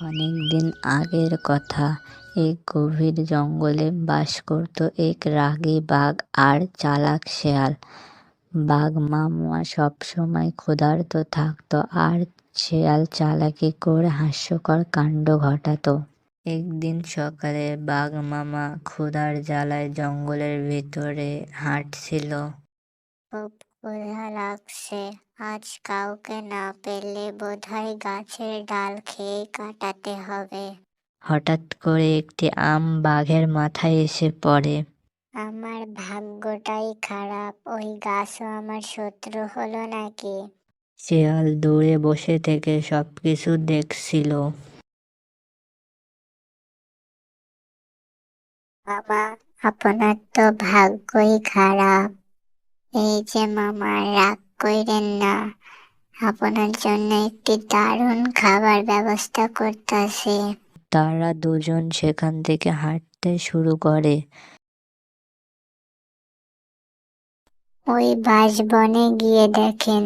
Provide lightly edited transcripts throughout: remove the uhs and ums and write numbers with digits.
অনেক দিন আগের কথা। এক গভীর জঙ্গলে বাস করত এক রাগী বাঘ আর চালাক শেয়াল। বাঘ মামা সবসময় ক্ষুধার্ত থাকতো আর শেয়াল চালাকি করে হাস্যকর কাণ্ড ঘটাতো। একদিন সকালে বাঘ মামা ক্ষুধার জ্বালায় জঙ্গলের ভিতরে হাঁটছিল। খুব ক্ষুধা লাগছে, আজ কাউকে না পেলে বোধহয় গাছের ডাল খেয়ে কাটাতে হবে। হঠাৎ করে একটি আম বাঘের মাথায় এসে পড়ে। আমার ভাগ্যটাই খারাপ, ওই গাছও আমার শত্রু হলো নাকি? শেয়াল দূরে বসে থেকে সবকিছু দেখছিল। মামা, আপনার তো ভাগ্যই খারাপ। এই যে মামা, রাগ কইরেন না, আপনার জন্য একটি দারুণ খাবার ব্যবস্থা করতেছি। তারা দুজন সেখান থেকে হাঁটতে শুরু করে। ওই বাঁশবনে গিয়ে দেখেন,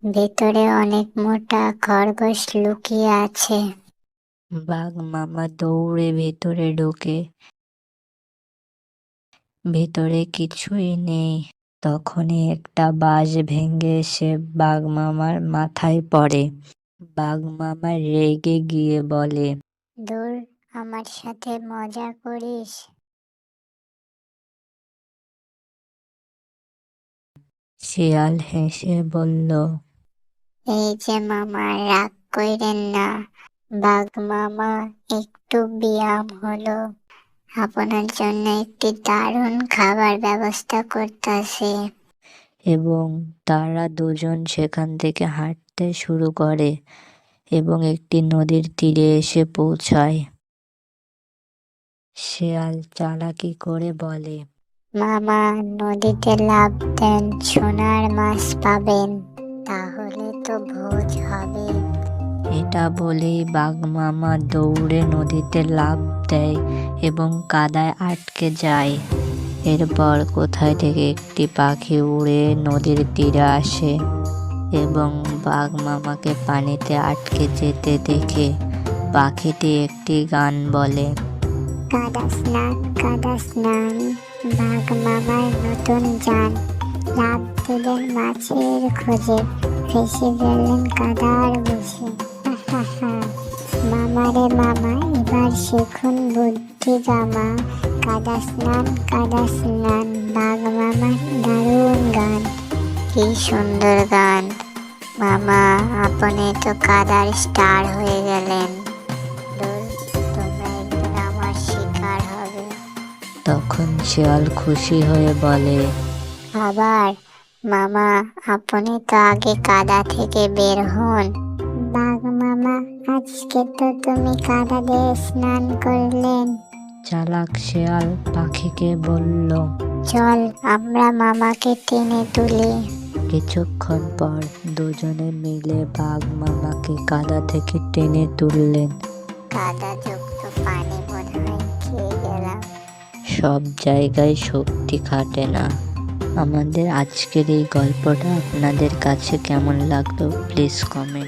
ভেতরে অনেক মোটা খরগোশ লুকিয়ে আছে। বাঘ মামা দৌড়ে ভেতরে ঢোকে। ভেতরে কিছুই নেই। তখনই একটা বাঁশ ভেঙে এসে বাঘ মামার মাথায় পড়ে। বাঘ মামা রেগে গিয়ে বলে, দূর, আমার সাথে মজা করিস? শিয়াল হেসে বলল, এই যে মামা, রাগ কইরেন না। বাঘ মামা, একটু ব্যায়াম হলো, আপনার জন্য একটি দারুণ খাবার ব্যবস্থা করতেছি। এবং তারা দুজন সেখান থেকে হাঁটতে শুরু করে এবং একটি নদীর তীরে এসে পৌঁছায়। শেয়াল চালাকি করে বলে, মামা, নদীতে লাফ দেন, সোনার মাছ পাবেন, তাহলে তো ভোজ হবে। এটা বলেই বাঘ মামা দৌড়ে নদীতে লাফ দেয় এবং কাদায় আটকে যায়। এরপর কোথায় থেকে একটি পাখি উড়ে নদীর তীরে আসে এবং বাঘ মামাকে পানিতে আটকে যেতে দেখে পাখিটি একটি গান বলে, কাদা স্নান, কাদা স্নান, বাঘ মামার নতুন যান। লাফ দিলেন মাছের খোঁজে, ভেসে গেলেন কাদার বুঝে। মামারে মামা, এবার শিখুন বুদ্ধি জামা। কাদা স্নান, কাদা স্নান, বাঘ মামার দারুণ গান। কি সুন্দর গান! মামা, আপনি তো কাদার স্টার হয়ে গেলেন। তোমরা একদিন আমার শিকার হবে। তখন শিয়াল খুশি হয়ে বলে, আবার মামা, আপনি তো আগে কাদা থেকে বের হন। বাঘ মামা, আজকে তো তুমি কাদা দিয়ে স্নান করলেন। চালাক শিয়াল পাখিকে বলল, চল, আমরা মামাকে টেনে তুলি। কিছুক্ষণ পর দুজনে মিলে বাঘ মামাকে কাদা থেকে টেনে তুললেন। কাদা যুক্ত পানি বোধহয় খেয়ে গেলাম। সব জায়গায় শক্তি খাটে না। আমাদের আজকের এই গল্পটা আপনাদের কাছে কেমন লাগলো প্লিজ কমেন্ট